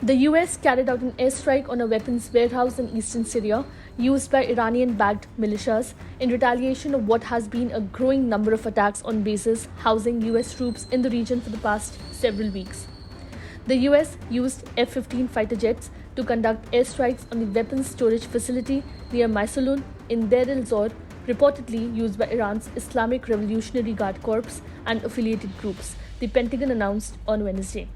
The US carried out an airstrike on a weapons warehouse in eastern Syria used by Iranian-backed militias in retaliation of what has been a growing number of attacks on bases housing US troops in the region for the past several weeks. The US used F-15 fighter jets to conduct airstrikes on the weapons storage facility near Maysalun in Deir el-Zor, reportedly used by Iran's Islamic Revolutionary Guard Corps and affiliated groups, the Pentagon announced on Wednesday.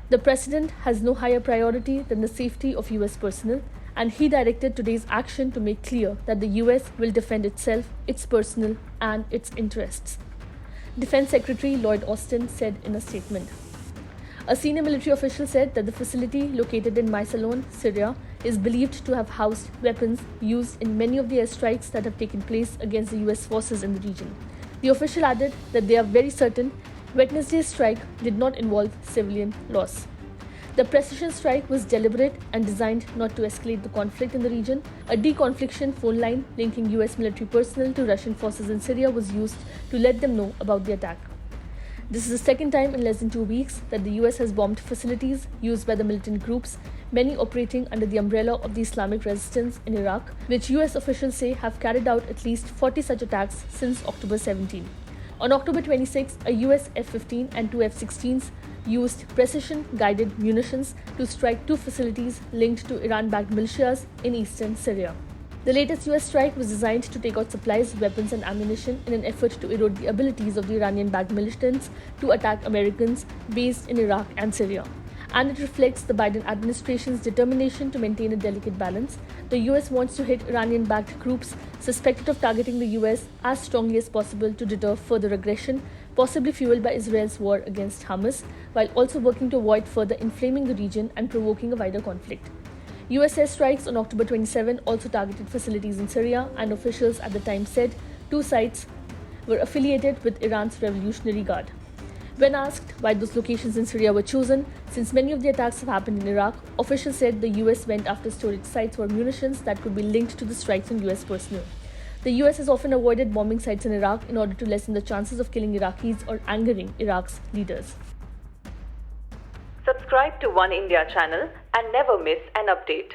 The president has no higher priority than the safety of US personnel, and he directed today's action to make clear that the US will defend itself, its personnel, and its interests. Defense Secretary Lloyd Austin said in a statement. A senior military official said that the facility located in Maysalun, Syria, is believed to have housed weapons used in many of the airstrikes that have taken place against the US forces in the region. The official added that they are very certain Wednesday's strike did not involve civilian loss. The precision strike was deliberate and designed not to escalate the conflict in the region. A deconfliction phone line linking US military personnel to Russian forces in Syria was used to let them know about the attack. This is the second time in less than 2 weeks that the US has bombed facilities used by the militant groups, many operating under the umbrella of the Islamic Resistance in Iraq, which US officials say have carried out at least 40 such attacks since October 17. On October 26, a US F-15 and two F-16s used precision-guided munitions to strike two facilities linked to Iran-backed militias in eastern Syria. The latest US strike was designed to take out supplies, weapons and ammunition in an effort to erode the abilities of the Iranian-backed militants to attack Americans based in Iraq and Syria. And it reflects the Biden administration's determination to maintain a delicate balance. The US wants to hit Iranian-backed groups suspected of targeting the US as strongly as possible to deter further aggression, possibly fueled by Israel's war against Hamas, while also working to avoid further inflaming the region and provoking a wider conflict. US airstrikes on October 27 also targeted facilities in Syria, and officials at the time said two sites were affiliated with Iran's Revolutionary Guard. When asked why those locations in Syria were chosen, since many of the attacks have happened in Iraq, officials said the US went after storage sites for munitions that could be linked to the strikes on US personnel. The US has often avoided bombing sites in Iraq in order to lessen the chances of killing Iraqis or angering Iraq's leaders. Subscribe to One India channel and never miss an update.